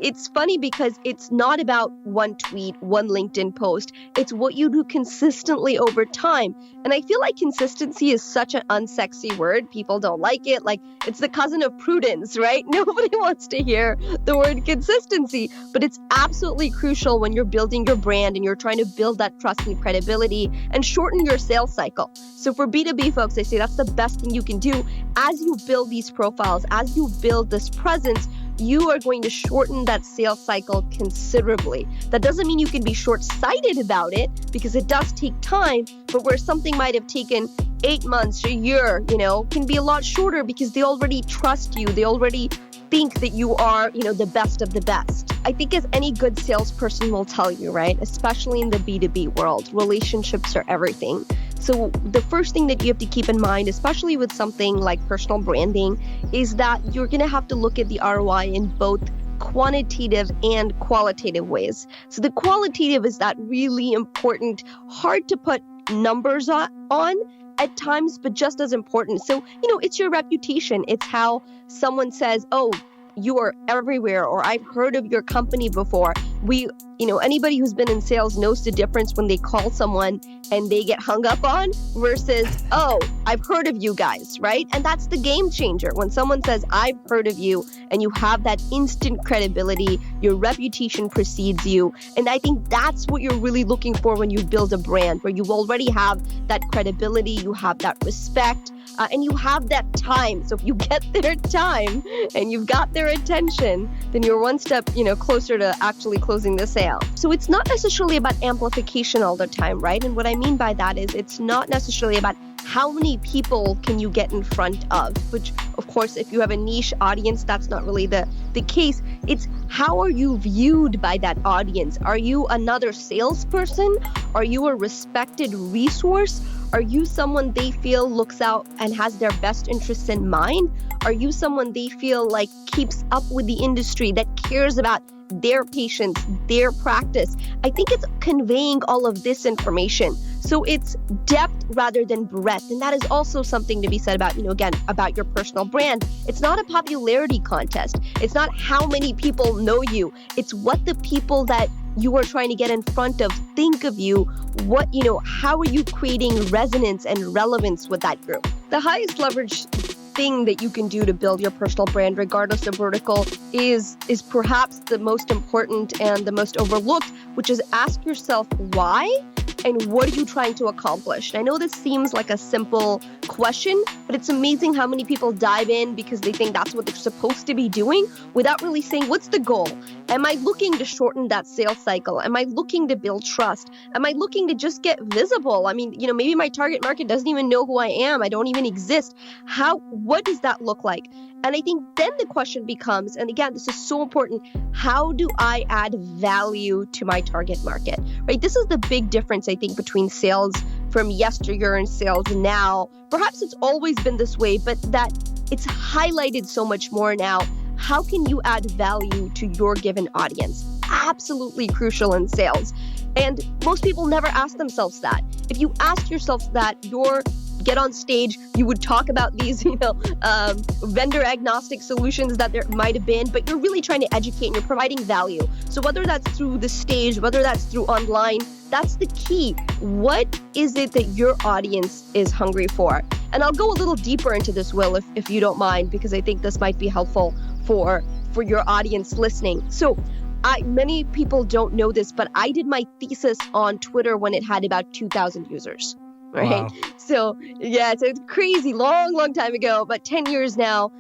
It's funny because it's not about one tweet, one LinkedIn post. It's what you do consistently over time. And I feel like consistency is such an unsexy word. People don't like it. Like, it's the cousin of prudence, right? Nobody wants to hear the word consistency, but it's absolutely crucial when you're building your brand and you're trying to build that trust and credibility and shorten your sales cycle. So for B2B folks, I say that's the best thing you can do. As you build these profiles, as you build this presence, you are going to shorten that sales cycle considerably. That doesn't mean you can be short-sighted about it, because it does take time, but where something might have taken 8 months, a year, can be a lot shorter because they already trust you. They already think that you are, the best of the best. I think as any good salesperson will tell you, right, especially in the B2B world, relationships are everything. So the first thing that you have to keep in mind, especially with something like personal branding, is that you're going to have to look at the ROI in both quantitative and qualitative ways. So the qualitative is that really important, hard to put numbers on at times, but just as important. So, it's your reputation. It's how someone says, oh, you are everywhere, or I've heard of your company before. Anybody who's been in sales knows the difference when they call someone and they get hung up on versus, oh, I've heard of you guys, right? And that's the game changer. When someone says, I've heard of you, and you have that instant credibility, your reputation precedes you. And I think that's what you're really looking for when you build a brand, where you already have that credibility, you have that respect, and you have that time. So if you get their time and you've got their attention, then you're one step, closer to actually closing the sale. So it's not necessarily about amplification all the time, right? And what I mean by that is it's not necessarily about how many people can you get in front of, which, of course, if you have a niche audience, that's not really the case. It's how are you viewed by that audience? Are you another salesperson? Are you a respected resource? Are you someone they feel looks out and has their best interests in mind? Are you someone they feel like keeps up with the industry, that cares about their patients, their practice? I think it's conveying all of this information. So it's depth rather than breadth. And that is also something to be said about, again, about your personal brand. It's not a popularity contest. It's not how many people know you. It's what the people that you are trying to get in front of think of you. What, how are you creating resonance and relevance with that group? The highest leverage thing that you can do to build your personal brand, regardless of vertical, is perhaps the most important and the most overlooked, which is ask yourself why and what are you trying to accomplish? And I know this seems like a simple question, but it's amazing how many people dive in because they think that's what they're supposed to be doing without really saying, what's the goal? Am I looking to shorten that sales cycle? Am I looking to build trust? Am I looking to just get visible? I mean, maybe my target market doesn't even know who I am. I don't even exist. What does that look like? And I think then the question becomes, and again, this is so important, how do I add value to my target market, right? This is the big difference, I think, between sales from yesteryear and sales now. Perhaps it's always been this way, but that it's highlighted so much more now. How can you add value to your given audience? Absolutely crucial in sales. And most people never ask themselves that. If you ask yourself that, get on stage, you would talk about these, vendor agnostic solutions that there might have been, but you're really trying to educate and you're providing value. So whether that's through the stage, whether that's through online, that's the key. What is it that your audience is hungry for? And I'll go a little deeper into this, Will, if you don't mind, because I think this might be helpful for your audience listening. So many people don't know this, but I did my thesis on Twitter when it had about 2,000 users. Right. Wow. So, yeah, so it's crazy, long time ago, but 10 years now.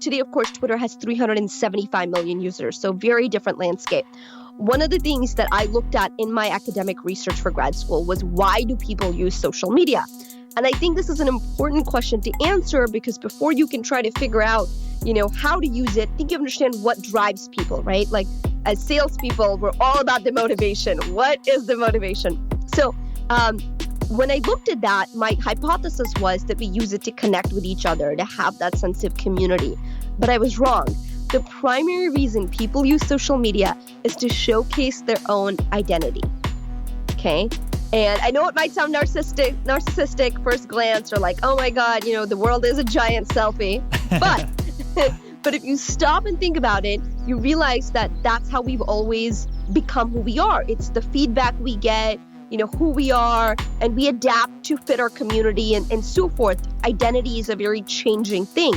Today, of course, Twitter has 375 million users. So very different landscape. One of the things that I looked at in my academic research for grad school was, why do people use social media? And I think this is an important question to answer, because before you can try to figure out, how to use it, I think you understand what drives people, right? Like as salespeople, we're all about the motivation. What is the motivation? So, when I looked at that, my hypothesis was that we use it to connect with each other, to have that sense of community. But I was wrong. The primary reason people use social media is to showcase their own identity. Okay? And I know it might sound narcissistic first glance, or like, oh my God, the world is a giant selfie. But But if you stop and think about it, you realize that that's how we've always become who we are. It's the feedback we get, who we are, and we adapt to fit our community and so forth. Identity is a very changing thing.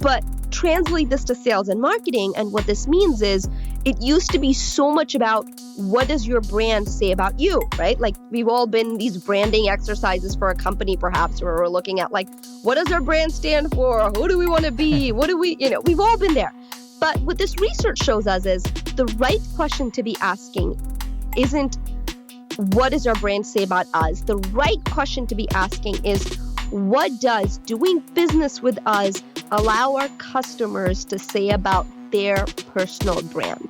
But translate this to sales and marketing, and what this means is it used to be so much about what does your brand say about you, right? Like we've all been in these branding exercises for a company, perhaps, where we're looking at like, what does our brand stand for? Who do we want to be? What do we, we've all been there. But what this research shows us is the right question to be asking isn't what does our brand say about us? The right question to be asking is what does doing business with us allow our customers to say about their personal brand?